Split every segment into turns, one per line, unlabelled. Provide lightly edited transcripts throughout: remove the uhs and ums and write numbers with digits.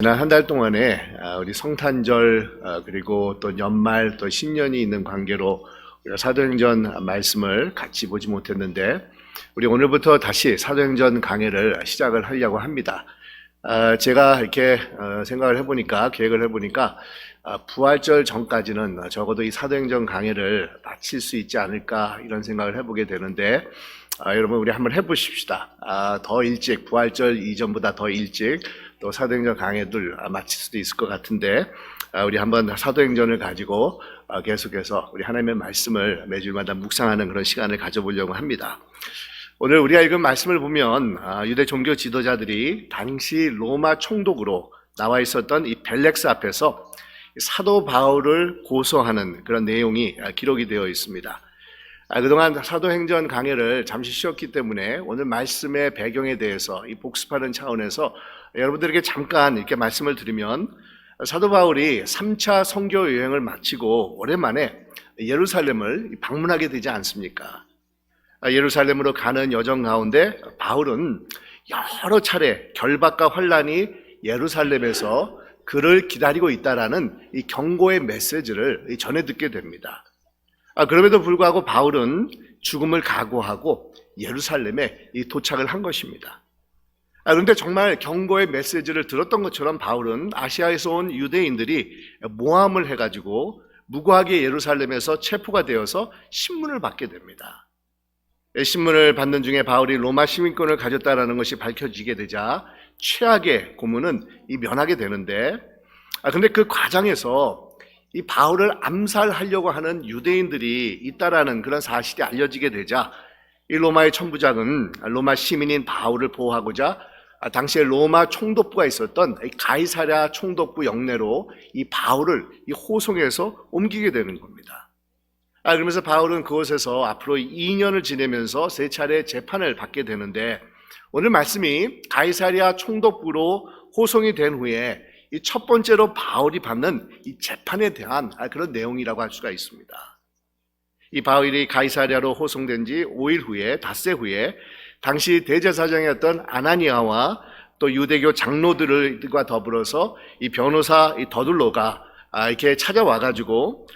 지난 한 달 동안에 우리 성탄절 그리고 또 연말 또 신년이 있는 관계로 우리가 사도행전 말씀을 같이 보지 못했는데 우리 오늘부터 다시 사도행전 강해를 시작을 하려고 합니다. 제가 이렇게 생각을 해보니까 계획을 해보니까 부활절 전까지는 적어도 이 사도행전 강해를 마칠 수 있지 않을까 이런 생각을 해보게 되는데 여러분 우리 한번 해보십시다. 더 일찍 부활절 이전보다 더 일찍 또 사도행전 강해들 마칠 수도 있을 것 같은데 우리 한번 사도행전을 가지고 계속해서 우리 하나님의 말씀을 매주마다 묵상하는 그런 시간을 가져보려고 합니다. 오늘 우리가 읽은 말씀을 보면 유대 종교 지도자들이 당시 로마 총독으로 나와 있었던 이 벨렉스 앞에서 사도 바울을 고소하는 그런 내용이 기록이 되어 있습니다. 그동안 사도행전 강해를 잠시 쉬었기 때문에 오늘 말씀의 배경에 대해서 이 복습하는 차원에서 여러분들에게 잠깐 이렇게 말씀을 드리면 사도 바울이 3차 선교 여행을 마치고 오랜만에 예루살렘을 방문하게 되지 않습니까? 예루살렘으로 가는 여정 가운데 바울은 여러 차례 결박과 환란이 예루살렘에서 그를 기다리고 있다라는 이 경고의 메시지를 전해 듣게 됩니다. 그럼에도 불구하고 바울은 죽음을 각오하고 예루살렘에 도착을 한 것입니다. 그런데 정말 경고의 메시지를 들었던 것처럼 바울은 아시아에서 온 유대인들이 모함을 해가지고 무고하게 예루살렘에서 체포가 되어서 신문을 받게 됩니다. 신문을 받는 중에 바울이 로마 시민권을 가졌다는 것이 밝혀지게 되자 최악의 고문은 면하게 되는데 근데 그 과정에서 이 바울을 암살하려고 하는 유대인들이 있다라는 그런 사실이 알려지게 되자 이 로마의 천부장은 로마 시민인 바울을 보호하고자 당시에 로마 총독부가 있었던 가이사랴 총독부 영내로 이 바울을 호송해서 옮기게 되는 겁니다. 그러면서 바울은 그곳에서 앞으로 2년을 지내면서 3차례 재판을 받게 되는데 오늘 말씀이 가이사랴 총독부로 호송이 된 후에 이 첫 번째로 바울이 받는 이 재판에 대한 그런 내용이라고 할 수가 있습니다. 이 바울이 가이사랴로 호송된 지 5일 후에, 닷새 후에 당시 대제사장이었던 아나니아와 또 유대교 장로들과 더불어서 이 변호사 이 더둘로가 이렇게 찾아와가지고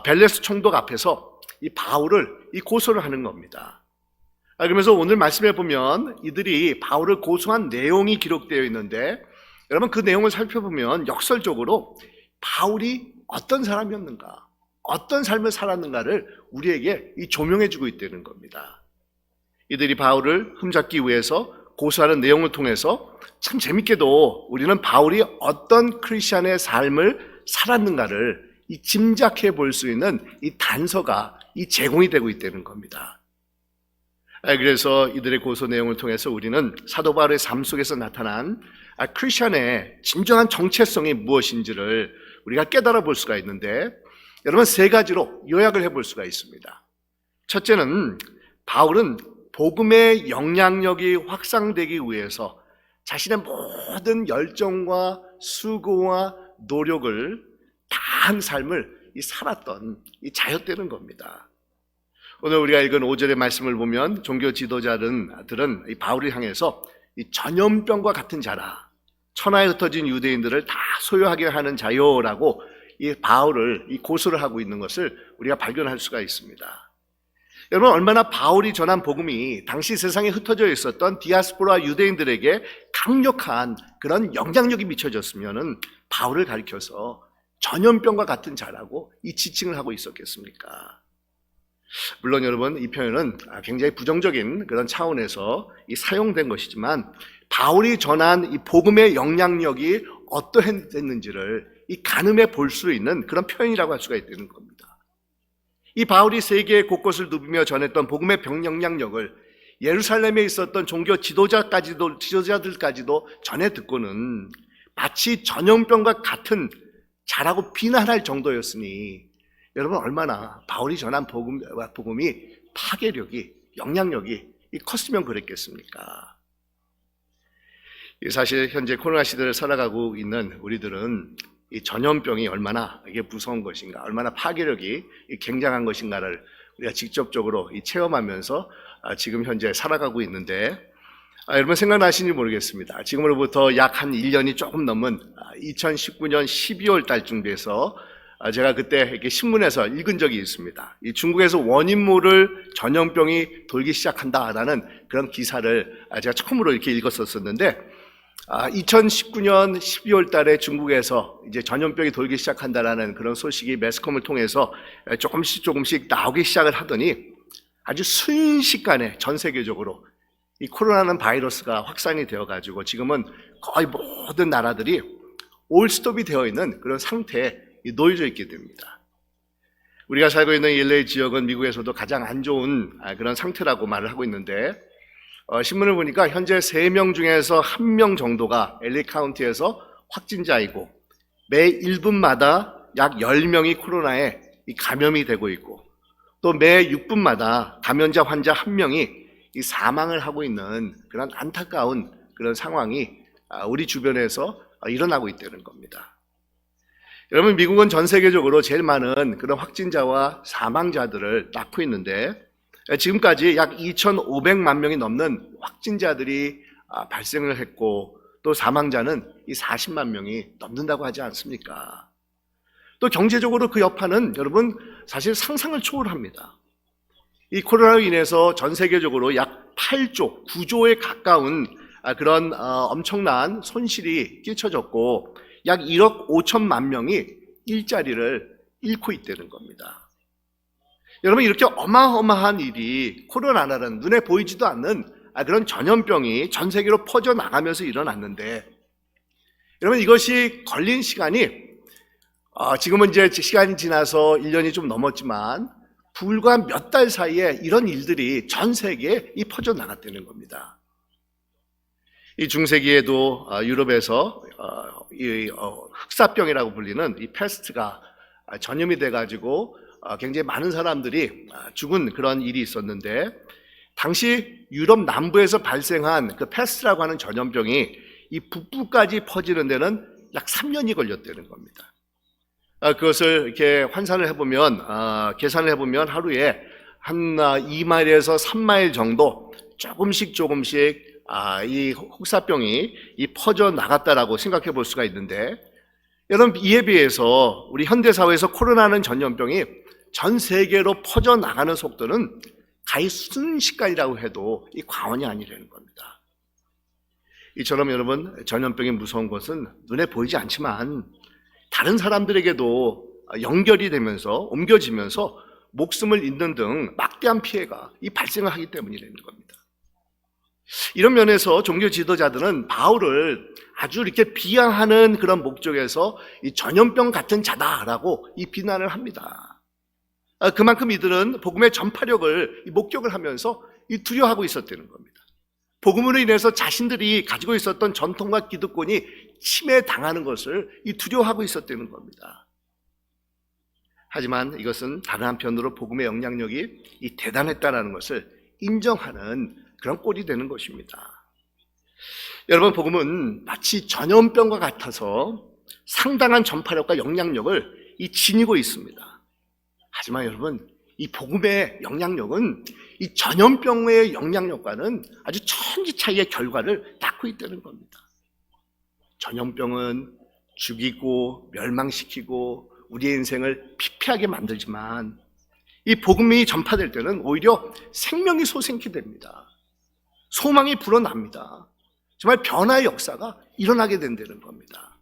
벨레스 총독 앞에서 이 바울을 고소를 하는 겁니다. 그러면서 오늘 말씀해 보면 이들이 바울을 고소한 내용이 기록되어 있는데 여러분 그 내용을 살펴보면 역설적으로 바울이 어떤 사람이었는가, 어떤 삶을 살았는가를 우리에게 조명해 주고 있다는 겁니다. 이들이 바울을 흠잡기 위해서 고소하는 내용을 통해서 참 재밌게도 우리는 바울이 어떤 크리스찬의 삶을 살았는가를 짐작해 볼 수 있는 이 단서가 제공이 되고 있다는 겁니다. 그래서 이들의 고소 내용을 통해서 우리는 사도 바울의 삶 속에서 나타난 크리스찬의 진정한 정체성이 무엇인지를 우리가 깨달아 볼 수가 있는데 여러분 3가지로 요약을 해볼 수가 있습니다. 첫째는 바울은 복음의 영향력이 확산되기 위해서 자신의 모든 열정과 수고와 노력을 다한 삶을 살았던 자였다는 겁니다. 오늘 우리가 읽은 5절의 말씀을 보면 종교 지도자들은 바울을 향해서 전염병과 같은 자라, 천하에 흩어진 유대인들을 다 소유하게 하는 자요라고 바울을 고소를 하고 있는 것을 우리가 발견할 수가 있습니다. 여러분 얼마나 바울이 전한 복음이 당시 세상에 흩어져 있었던 디아스포라 유대인들에게 강력한 그런 영향력이 미쳐졌으면 바울을 가리켜서 전염병과 같은 자라고 지칭을 하고 있었겠습니까? 물론 여러분 이 표현은 굉장히 부정적인 그런 차원에서 사용된 것이지만 바울이 전한 이 복음의 영향력이 어떠했는지를 가늠해 볼 수 있는 그런 표현이라고 할 수가 있다는 겁니다. 이 바울이 세계 곳곳을 누비며 전했던 복음의 영향력을 예루살렘에 있었던 종교 지도자들까지도 전해 듣고는 마치 전염병과 같은 자라고 비난할 정도였으니 여러분 얼마나 바울이 전한 복음이 파괴력이, 영향력이 컸으면 그랬겠습니까? 사실 현재 코로나 시대를 살아가고 있는 우리들은 이 전염병이 얼마나 이게 무서운 것인가, 얼마나 파괴력이 굉장한 것인가를 우리가 직접적으로 체험하면서 지금 현재 살아가고 있는데 여러분 생각나시는지 모르겠습니다. 지금으로부터 약 한 1년이 조금 넘은 2019년 12월 달쯤 돼서 제가 그때 이렇게 신문에서 읽은 적이 있습니다. 이 중국에서 원인 모를 전염병이 돌기 시작한다라는 그런 기사를 제가 처음으로 이렇게 읽었었는데 2019년 12월 달에 중국에서 이제 전염병이 돌기 시작한다라는 그런 소식이 매스컴을 통해서 조금씩 나오기 시작을 하더니 아주 순식간에 전 세계적으로 이 코로나는 바이러스가 확산이 되어가지고 지금은 거의 모든 나라들이 올스톱이 되어 있는 그런 상태에 놓여져 있게 됩니다. 우리가 살고 있는 LA 지역은 미국에서도 가장 안 좋은 그런 상태라고 말을 하고 있는데 신문을 보니까 현재 3명 중에서 1명 정도가 LA 카운티에서 확진자이고 매 1분마다 약 10명이 코로나에 감염이 되고 있고 또 매 6분마다 감염자 환자 1명이 사망을 하고 있는 그런 안타까운 그런 상황이 우리 주변에서 일어나고 있다는 겁니다. 여러분, 미국은 전 세계적으로 제일 많은 그런 확진자와 사망자들을 낳고 있는데 지금까지 약 2,500만 명이 넘는 확진자들이 발생을 했고 또 사망자는 이 40만 명이 넘는다고 하지 않습니까? 또 경제적으로 그 여파는 여러분 사실 상상을 초월합니다. 이 코로나로 인해서 전 세계적으로 약 8조, 9조에 가까운 그런 엄청난 손실이 끼쳐졌고 약 1억 5천만 명이 일자리를 잃고 있다는 겁니다. 여러분, 이렇게 어마어마한 일이 코로나라는 눈에 보이지도 않는 그런 전염병이 전 세계로 퍼져나가면서 일어났는데 여러분, 이것이 걸린 시간이 지금은 이제 시간이 지나서 1년이 좀 넘었지만 불과 몇 달 사이에 이런 일들이 전 세계에 퍼져나갔다는 겁니다. 이 중세기에도 유럽에서 이 흑사병이라고 불리는 이 패스트가 전염이 돼가지고 굉장히 많은 사람들이 죽은 그런 일이 있었는데 당시 유럽 남부에서 발생한 그 패스트라고 하는 전염병이 이 북부까지 퍼지는 데는 약 3년이 걸렸다는 겁니다. 그것을 이렇게 환산을 해보면 계산을 해보면 하루에 한 2마일에서 3마일 정도 조금씩 이 흑사병이 퍼져 나갔다라고 생각해 볼 수가 있는데 여러분, 이에 비해서 우리 현대 사회에서 코로나는 전염병이 전 세계로 퍼져 나가는 속도는 가히 순식간이라고 해도 이 과언이 아니라는 겁니다. 이처럼 여러분, 전염병이 무서운 것은 눈에 보이지 않지만 다른 사람들에게도 연결이 되면서 옮겨지면서 목숨을 잃는 등 막대한 피해가 발생을 하기 때문이라는 겁니다. 이런 면에서 종교 지도자들은 바울을 아주 이렇게 비하하는 그런 목적에서 이 전염병 같은 자다라고 비난을 합니다. 그만큼 이들은 복음의 전파력을 목격을 하면서 두려워하고 있었다는 겁니다. 복음으로 인해서 자신들이 가지고 있었던 전통과 기득권이 침해당하는 것을 두려워하고 있었다는 겁니다. 하지만 이것은 다른 한편으로 복음의 영향력이 대단했다는 것을 인정하는 그런 꼴이 되는 것입니다. 여러분, 복음은 마치 전염병과 같아서 상당한 전파력과 영향력을 지니고 있습니다. 하지만 여러분, 이 복음의 영향력은 이 전염병의 영향력과는 아주 천지 차이의 결과를 낳고 있다는 겁니다. 전염병은 죽이고 멸망시키고 우리의 인생을 피폐하게 만들지만 이 복음이 전파될 때는 오히려 생명이 솟게 됩니다. 소망이 불어납니다. 정말 변화의 역사가 일어나게 된다는 겁니다.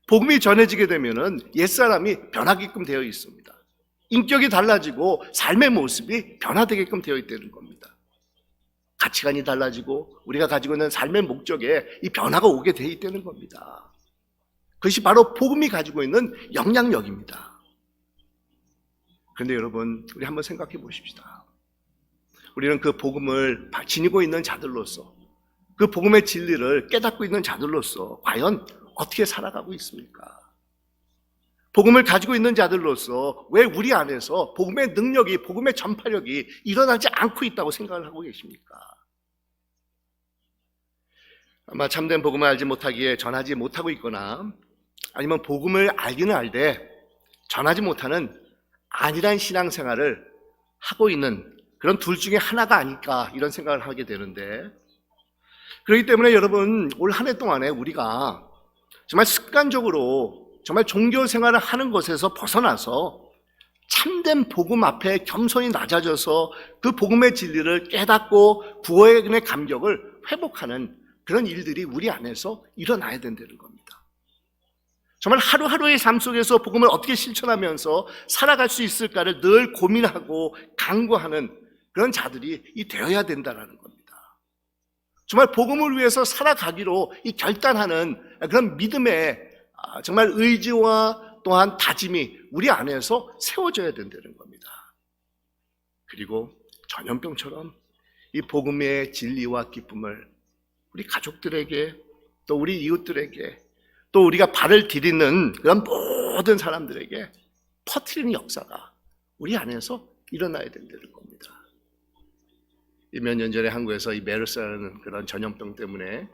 복음이 전해지게 되면은 옛사람이 변하게끔 되어 있습니다. 인격이 달라지고 삶의 모습이 변화되게끔 되어 있다는 겁니다. 가치관이 달라지고 우리가 가지고 있는 삶의 목적에 이 변화가 오게 되어 있다는 겁니다. 그것이 바로 복음이 가지고 있는 영향력입니다. 그런데 여러분, 우리 한번 생각해 보십시다. 우리는 그 복음을 지니고 있는 자들로서, 그 복음의 진리를 깨닫고 있는 자들로서 과연 어떻게 살아가고 있습니까? 복음을 가지고 있는 자들로서 왜 우리 안에서 복음의 능력이, 복음의 전파력이 일어나지 않고 있다고 생각을 하고 계십니까? 아마 참된 복음을 알지 못하기에 전하지 못하고 있거나 아니면 복음을 알기는 알되 전하지 못하는 안일한 신앙생활을 하고 있는 그런 둘 중에 하나가 아닐까 이런 생각을 하게 되는데 그렇기 때문에 여러분, 올 한 해 동안에 우리가 정말 습관적으로 정말 종교 생활을 하는 것에서 벗어나서 참된 복음 앞에 겸손히 낮아져서 그 복음의 진리를 깨닫고 구원의 감격을 회복하는 그런 일들이 우리 안에서 일어나야 된다는 겁니다. 정말 하루하루의 삶 속에서 복음을 어떻게 실천하면서 살아갈 수 있을까를 늘 고민하고 강구하는 그런 자들이 되어야 된다는 겁니다. 정말 복음을 위해서 살아가기로 결단하는 그런 믿음의 정말 의지와 또한 다짐이 우리 안에서 세워져야 된다는 겁니다. 그리고 전염병처럼 이 복음의 진리와 기쁨을 우리 가족들에게 또 우리 이웃들에게 또 우리가 발을 디디는 그런 모든 사람들에게 퍼뜨리는 역사가 우리 안에서 일어나야 된다는 겁니다. 몇 년 전에 한국에서 이 메르스라는 그런 전염병 때문에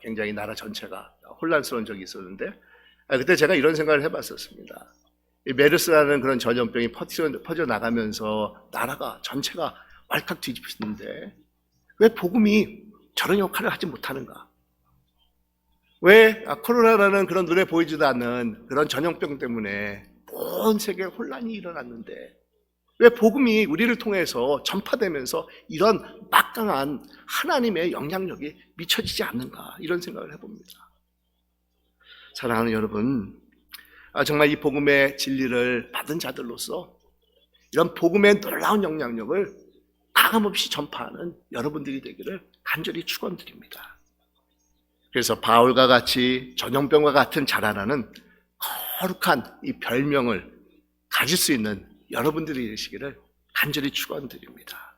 굉장히 나라 전체가 혼란스러운 적이 있었는데 그때 제가 이런 생각을 해봤었습니다. 이 메르스라는 그런 전염병이 퍼져 나가면서 나라가 전체가 왈칵 뒤집히는데 왜 복음이 저런 역할을 하지 못하는가? 왜 코로나라는 그런 눈에 보이지도 않는 그런 전염병 때문에 온 세계에 혼란이 일어났는데 왜 복음이 우리를 통해서 전파되면서 이런 막강한 하나님의 영향력이 미쳐지지 않는가? 이런 생각을 해봅니다. 사랑하는 여러분, 정말 이 복음의 진리를 받은 자들로서 이런 복음의 놀라운 영향력을 가감없이 전파하는 여러분들이 되기를 간절히 축원드립니다. 그래서 바울과 같이 전염병과 같은 자라나는 거룩한 이 별명을 가질 수 있는 여러분들이 되시기를 간절히 축원드립니다.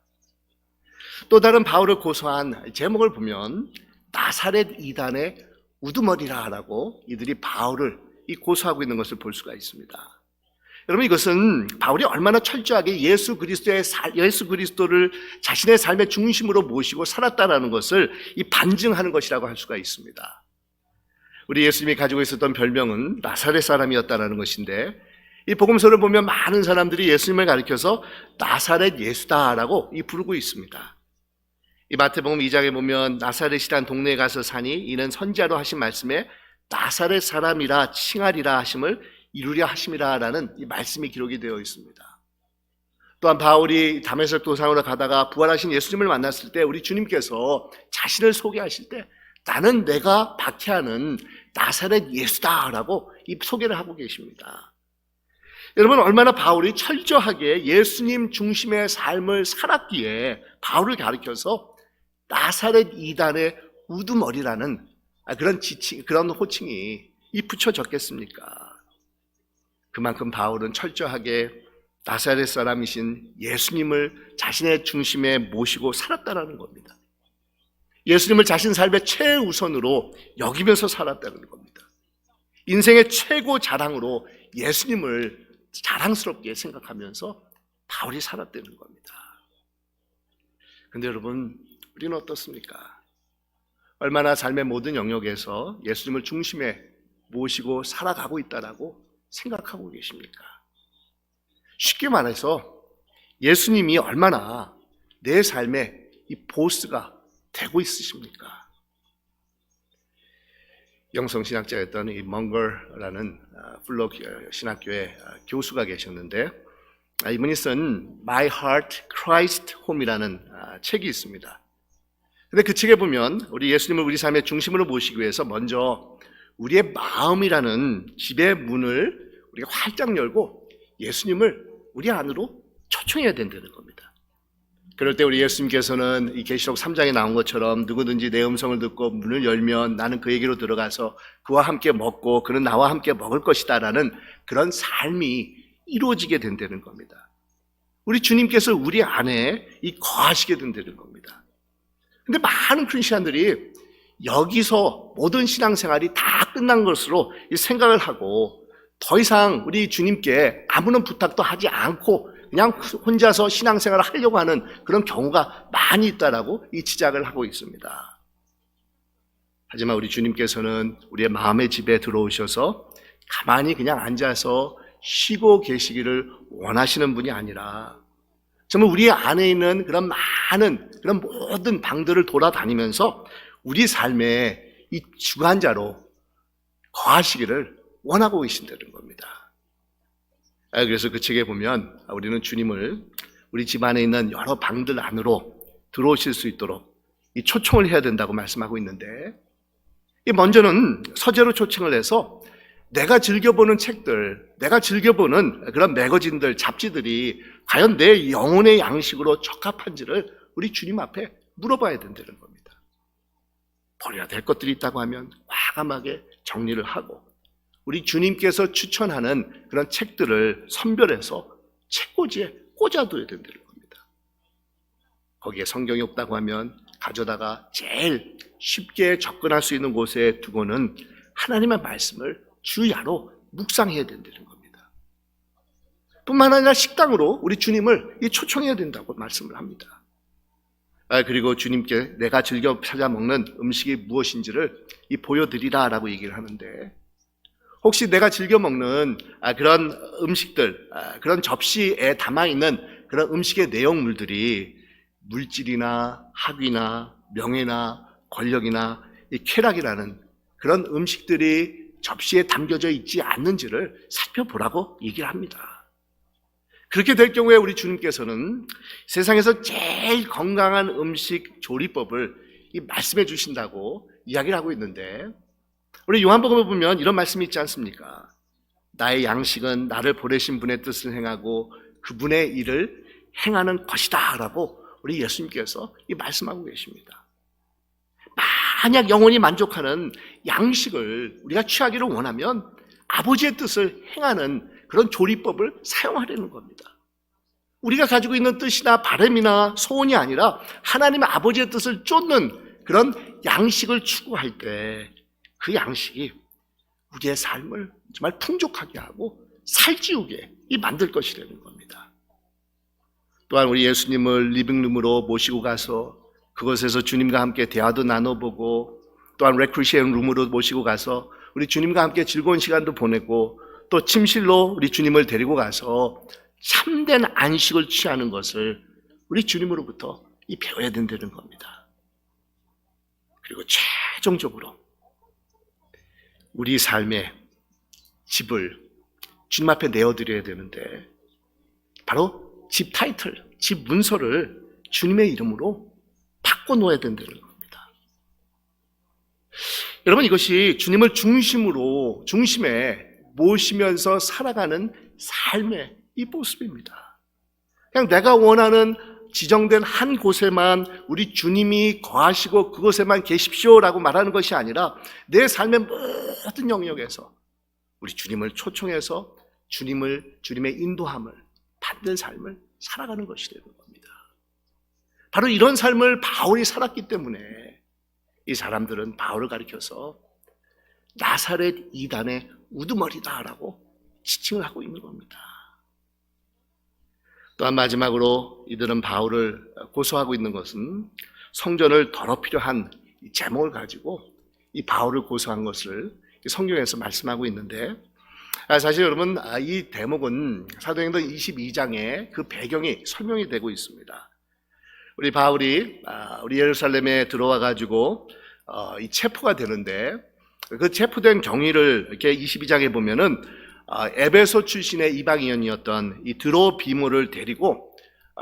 또 다른 바울을 고소한 제목을 보면 나사렛 이단의 우두머리라라고 이들이 바울을 고소하고 있는 것을 볼 수가 있습니다. 여러분, 이것은 바울이 얼마나 철저하게 예수 그리스도를 자신의 삶의 중심으로 모시고 살았다라는 것을 반증하는 것이라고 할 수가 있습니다. 우리 예수님이 가지고 있었던 별명은 나사렛 사람이었다라는 것인데 이 복음서를 보면 많은 사람들이 예수님을 가리켜서 나사렛 예수다라고 부르고 있습니다. 이 마태복음 2장에 보면 나사렛이란 동네에 가서 사니 이는 선지자로 하신 말씀에 나사렛 사람이라 칭하리라 하심을 이루려 하심이라라는 이 말씀이 기록이 되어 있습니다. 또한 바울이 다메섹 도상으로 가다가 부활하신 예수님을 만났을 때 우리 주님께서 자신을 소개하실 때 나는 내가 박해하는 나사렛 예수다라고 이 소개를 하고 계십니다. 여러분, 얼마나 바울이 철저하게 예수님 중심의 삶을 살았기에 바울을 가리켜서 나사렛 이단의 우두머리라는 그런 지칭, 그런 호칭이 붙여졌겠습니까? 그만큼 바울은 철저하게 나사렛 사람이신 예수님을 자신의 중심에 모시고 살았다는 겁니다. 예수님을 자신 삶의 최우선으로 여기면서 살았다는 겁니다. 인생의 최고 자랑으로 예수님을 자랑스럽게 생각하면서 바울이 살았다는 겁니다. 그런데 여러분, 우리는 어떻습니까? 얼마나 삶의 모든 영역에서 예수님을 중심에 모시고 살아가고 있다라고 생각하고 계십니까? 쉽게 말해서 예수님이 얼마나 내 삶의 보스가 되고 있으십니까? 영성신학자였던 이 멍걸라는 플로 신학교의 교수가 계셨는데 이분이 쓴 My Heart Christ Home이라는 책이 있습니다. 근데 그 책에 보면 우리 예수님을 우리 삶의 중심으로 모시기 위해서 먼저 우리의 마음이라는 집의 문을 우리가 활짝 열고 예수님을 우리 안으로 초청해야 된다는 겁니다. 그럴 때 우리 예수님께서는 이 계시록 3장에 나온 것처럼 누구든지 내 음성을 듣고 문을 열면 나는 그에게로 들어가서 그와 함께 먹고 그는 나와 함께 먹을 것이다 라는 그런 삶이 이루어지게 된다는 겁니다. 우리 주님께서 우리 안에 거하시게 된다는 겁니다. 근데 많은 크리스천들이 여기서 모든 신앙생활이 다 끝난 것으로 생각을 하고 더 이상 우리 주님께 아무런 부탁도 하지 않고 그냥 혼자서 신앙생활을 하려고 하는 그런 경우가 많이 있다라고 지적을 하고 있습니다. 하지만 우리 주님께서는 우리의 마음의 집에 들어오셔서 가만히 그냥 앉아서 쉬고 계시기를 원하시는 분이 아니라 정말 우리 안에 있는 그런 많은 그런 모든 방들을 돌아다니면서 우리 삶의 이 주관자로 거하시기를 원하고 계신다는 겁니다. 그래서 그 책에 보면 우리는 주님을 우리 집안에 있는 여러 방들 안으로 들어오실 수 있도록 이 초청을 해야 된다고 말씀하고 있는데, 먼저는 서재로 초청을 해서 내가 즐겨보는 책들, 내가 즐겨보는 그런 매거진들, 잡지들이 과연 내 영혼의 양식으로 적합한지를 우리 주님 앞에 물어봐야 된다는 겁니다. 버려야 될 것들이 있다고 하면 과감하게 정리를 하고, 우리 주님께서 추천하는 그런 책들을 선별해서 책꽂이에 꽂아둬야 된다는 겁니다. 거기에 성경이 없다고 하면 가져다가 제일 쉽게 접근할 수 있는 곳에 두고는 하나님의 말씀을 주야로 묵상해야 된다는 겁니다. 뿐만 아니라 식당으로 우리 주님을 초청해야 된다고 말씀을 합니다. 그리고 주님께 내가 즐겨 찾아 먹는 음식이 무엇인지를 보여드리라 라고 얘기를 하는데, 혹시 내가 즐겨 먹는 그런 음식들, 그런 접시에 담아있는 그런 음식의 내용물들이 물질이나 학위나 명예나 권력이나 이 쾌락이라는 그런 음식들이 접시에 담겨져 있지 않는지를 살펴보라고 얘기를 합니다. 그렇게 될 경우에 우리 주님께서는 세상에서 제일 건강한 음식 조리법을 말씀해 주신다고 이야기를 하고 있는데, 우리 요한복음에 보면 이런 말씀이 있지 않습니까? 나의 양식은 나를 보내신 분의 뜻을 행하고 그분의 일을 행하는 것이다 라고 우리 예수님께서 말씀하고 계십니다. 만약 영혼이 만족하는 양식을 우리가 취하기를 원하면 아버지의 뜻을 행하는 그런 조리법을 사용하려는 겁니다. 우리가 가지고 있는 뜻이나 바람이나 소원이 아니라 하나님의 아버지의 뜻을 쫓는 그런 양식을 추구할 때 그 양식이 우리의 삶을 정말 풍족하게 하고 살찌우게 만들 것이라는 겁니다. 또한 우리 예수님을 리빙룸으로 모시고 가서 그곳에서 주님과 함께 대화도 나눠보고, 또한 레크리에이션 룸으로 모시고 가서 우리 주님과 함께 즐거운 시간도 보내고, 또 침실로 우리 주님을 데리고 가서 참된 안식을 취하는 것을 우리 주님으로부터 배워야 된다는 겁니다. 그리고 최종적으로 우리 삶의 집을 주님 앞에 내어드려야 되는데, 바로 집 타이틀, 집 문서를 주님의 이름으로 바꿔놓아야 된다는 겁니다. 여러분, 이것이 주님을 중심에 모시면서 살아가는 삶의 이 모습입니다. 그냥 내가 원하는 지정된 한 곳에만 우리 주님이 거하시고 그곳에만 계십시오라고 말하는 것이 아니라 내 삶의 모든 영역에서 우리 주님을 초청해서 주님의 인도함을 받는 삶을 살아가는 것이 되는 겁니다. 바로 이런 삶을 바울이 살았기 때문에 이 사람들은 바울을 가리켜서 나사렛 이단의 우두머리다라고 지칭을 하고 있는 겁니다. 또한 마지막으로 이들은 바울을 고소하고 있는 것은 성전을 더럽히려 한 제목을 가지고 이 바울을 고소한 것을 성경에서 말씀하고 있는데, 사실 여러분 이 대목은 사도행전 22장에 그 배경이 설명이 되고 있습니다. 우리 바울이 우리 예루살렘에 들어와 가지고 이 체포가 되는데, 그 체포된 경위를 이렇게 22장에 보면은 에베소 출신의 이방인이었던 이 드로비모를 데리고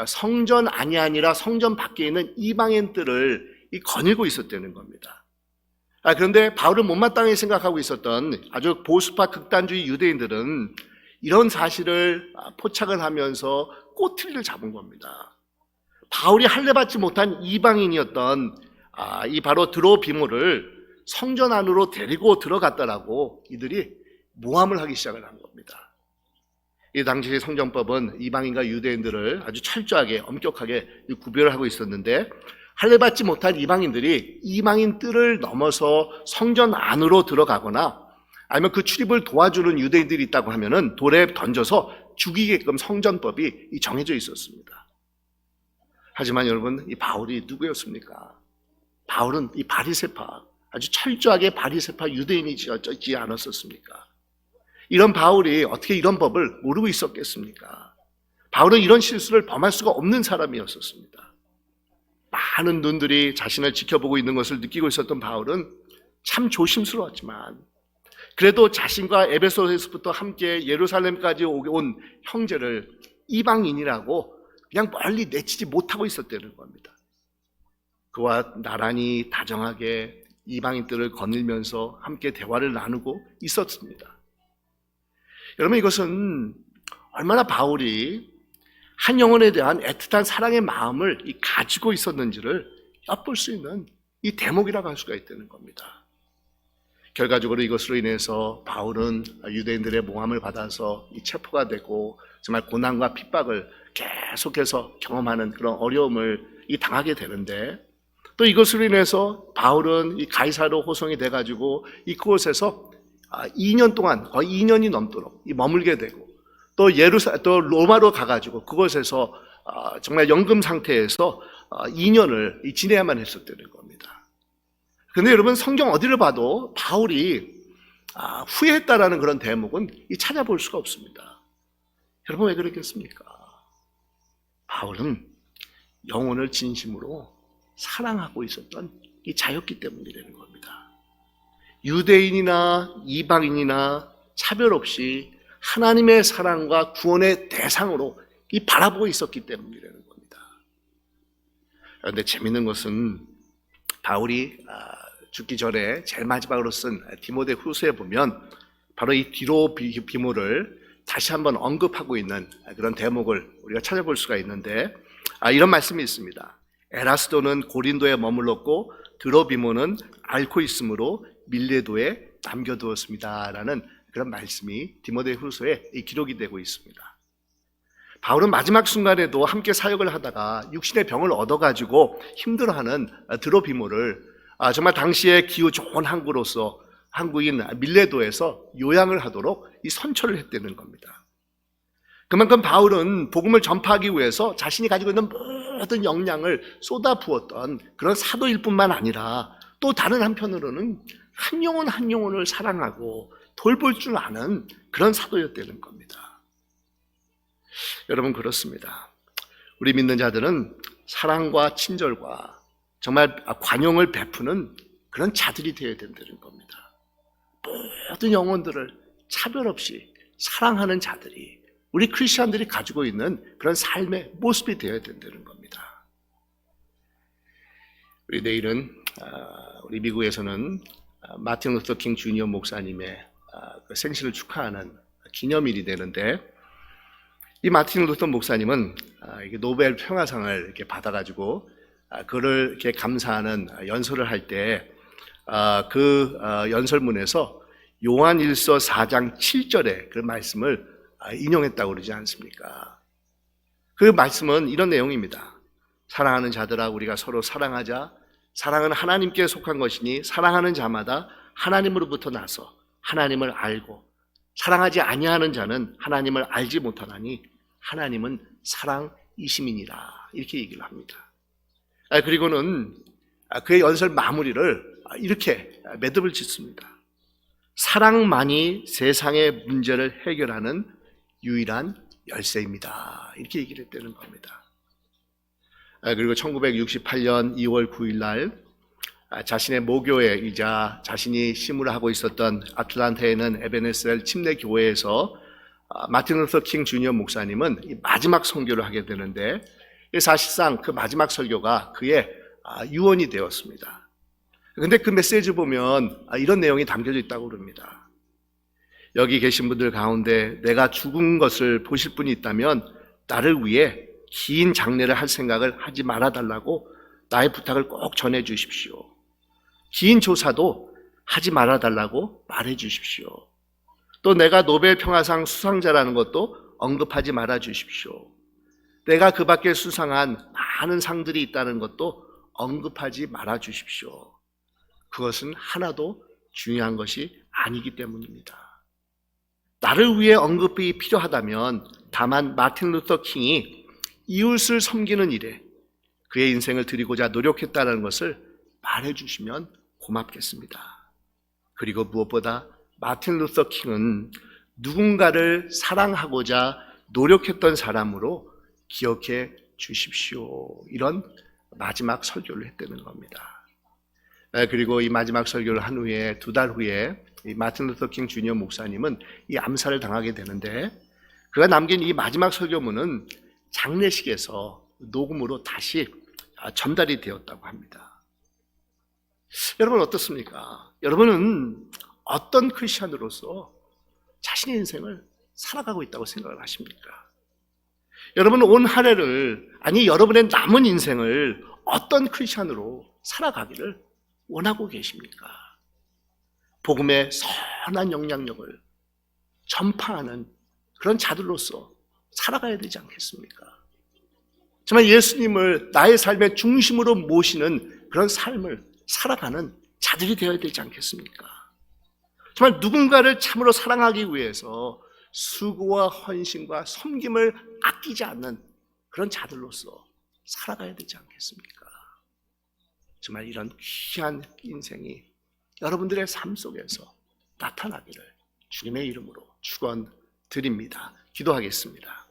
성전 안이 아니라 성전 밖에 있는 이방인들을 거닐고 있었다는 겁니다. 그런데 바울을 못마땅히 생각하고 있었던 아주 보수파 극단주의 유대인들은 이런 사실을 포착을 하면서 꼬투리를 잡은 겁니다. 바울이 할례받지 못한 이방인이었던 이 바로 드로비모를 성전 안으로 데리고 들어갔다라고 이들이 모함을 하기 시작을 한 겁니다. 이 당시의 성전법은 이방인과 유대인들을 아주 철저하게 엄격하게 구별을 하고 있었는데, 할례받지 못한 이방인들이 이방인 뜰을 넘어서 성전 안으로 들어가거나 아니면 그 출입을 도와주는 유대인들이 있다고 하면은 돌에 던져서 죽이게끔 성전법이 정해져 있었습니다. 하지만 여러분, 이 바울이 누구였습니까? 바울은 이 바리새파, 아주 철저하게 바리새파 유대인이지 않았었습니까? 이런 바울이 어떻게 이런 법을 모르고 있었겠습니까? 바울은 이런 실수를 범할 수가 없는 사람이었었습니다. 많은 눈들이 자신을 지켜보고 있는 것을 느끼고 있었던 바울은 참 조심스러웠지만 그래도 자신과 에베소에서부터 함께 예루살렘까지 온 형제를 이방인이라고 그냥 멀리 내치지 못하고 있었다는 겁니다. 그와 나란히 다정하게 이방인들을 거닐면서 함께 대화를 나누고 있었습니다. 여러분, 이것은 얼마나 바울이 한 영혼에 대한 애틋한 사랑의 마음을 가지고 있었는지를 엿볼 수 있는 이 대목이라고 할 수가 있다는 겁니다. 결과적으로 이것으로 인해서 바울은 유대인들의 모함을 받아서 체포가 되고 정말 고난과 핍박을 계속해서 경험하는 그런 어려움을 당하게 되는데, 또 이것으로 인해서 바울은 이 가이사로 호송이 돼가지고 그곳에서 2년 동안 거의 2년이 넘도록 머물게 되고, 또 로마로 가가지고 그곳에서 정말 연금 상태에서 2년을 지내야만 했었다는 겁니다. 그런데 여러분, 성경 어디를 봐도 바울이 후회했다라는 그런 대목은 찾아볼 수가 없습니다. 여러분, 왜 그랬겠습니까? 바울은 영혼을 진심으로 사랑하고 있었던 자였기 때문이라는 겁니다. 유대인이나 이방인이나 차별 없이 하나님의 사랑과 구원의 대상으로 바라보고 있었기 때문이라는 겁니다. 그런데 재밌는 것은 바울이 죽기 전에 제일 마지막으로 쓴 디모데 후서에 보면 바로 이 디로 비모를 다시 한번 언급하고 있는 그런 대목을 우리가 찾아볼 수가 있는데, 이런 말씀이 있습니다. 에라스도는 고린도에 머물렀고 드로비모는 앓고 있으므로 밀레도에 남겨두었습니다 라는 그런 말씀이 디모데 후서에 기록이 되고 있습니다. 바울은 마지막 순간에도 함께 사역을 하다가 육신의 병을 얻어가지고 힘들어하는 드로비모를 정말 당시에 기후 좋은 항구인 밀레도에서 요양을 하도록 선처를 했다는 겁니다. 그만큼 바울은 복음을 전파하기 위해서 자신이 가지고 있는 모든 역량을 쏟아부었던 그런 사도일 뿐만 아니라, 또 다른 한편으로는 한 영혼 한 영혼을 사랑하고 돌볼 줄 아는 그런 사도였다는 겁니다. 여러분, 그렇습니다. 우리 믿는 자들은 사랑과 친절과 정말 관용을 베푸는 그런 자들이 되어야 된다는 겁니다. 모든 영혼들을 차별 없이 사랑하는 자들이 우리 크리스천들이 가지고 있는 그런 삶의 모습이 되어야 된다는 겁니다. 우리 내일은 우리 미국에서는 마틴 루터 킹 주니어 목사님의 그 생신을 축하하는 기념일이 되는데, 이 마틴 루터 목사님은 이게 노벨 평화상을 이렇게 받아가지고 그를 이렇게 감사하는 연설을 할 때 그 연설문에서 요한일서 4장 7절의 그 말씀을 인용했다고 그러지 않습니까? 그 말씀은 이런 내용입니다. 사랑하는 자들아, 우리가 서로 사랑하자. 사랑은 하나님께 속한 것이니 사랑하는 자마다 하나님으로부터 나서 하나님을 알고, 사랑하지 아니하는 자는 하나님을 알지 못하나니 하나님은 사랑이심이니라, 이렇게 얘기를 합니다. 그리고는 그의 연설 마무리를 이렇게 매듭을 짓습니다. 사랑만이 세상의 문제를 해결하는 유일한 열쇠입니다, 이렇게 얘기를 했다는 겁니다. 그리고 1968년 2월 9일 날 자신의 모교회이자 자신이 심을 하고 있었던 아틀란타에 있는 에베네셀 침례 교회에서 마틴 루터 킹 주니어 목사님은 마지막 선교를 하게 되는데, 사실상 그 마지막 설교가 그의 유언이 되었습니다. 그런데 그 메시지 보면 이런 내용이 담겨져 있다고 그럽니다. 여기 계신 분들 가운데 내가 죽은 것을 보실 분이 있다면 나를 위해 긴 장례를 할 생각을 하지 말아달라고 나의 부탁을 꼭 전해 주십시오. 긴 조사도 하지 말아달라고 말해 주십시오. 또 내가 노벨 평화상 수상자라는 것도 언급하지 말아 주십시오. 내가 그 밖에 수상한 많은 상들이 있다는 것도 언급하지 말아 주십시오. 그것은 하나도 중요한 것이 아니기 때문입니다. 나를 위해 언급이 필요하다면 다만 마틴 루터 킹이 이웃을 섬기는 일에 그의 인생을 드리고자 노력했다는 것을 말해주시면 고맙겠습니다. 그리고 무엇보다 마틴 루터 킹은 누군가를 사랑하고자 노력했던 사람으로 기억해 주십시오. 이런 마지막 설교를 했다는 겁니다. 그리고 이 마지막 설교를 한 후에 2달 후에 이 마틴 루터 킹 주니어 목사님은 이 암살을 당하게 되는데, 그가 남긴 이 마지막 설교문은 장례식에서 녹음으로 다시 전달이 되었다고 합니다. 여러분 어떻습니까? 여러분은 어떤 크리스천으로서 자신의 인생을 살아가고 있다고 생각을 하십니까? 여러분은 온 한 해를, 아니 여러분의 남은 인생을 어떤 크리스천으로 살아가기를 원하고 계십니까? 복음의 선한 영향력을 전파하는 그런 자들로서 살아가야 되지 않겠습니까? 정말 예수님을 나의 삶의 중심으로 모시는 그런 삶을 살아가는 자들이 되어야 되지 않겠습니까? 정말 누군가를 참으로 사랑하기 위해서 수고와 헌신과 섬김을 아끼지 않는 그런 자들로서 살아가야 되지 않겠습니까? 정말 이런 귀한 인생이 여러분들의 삶 속에서 나타나기를 주님의 이름으로 축원드립니다. 기도하겠습니다.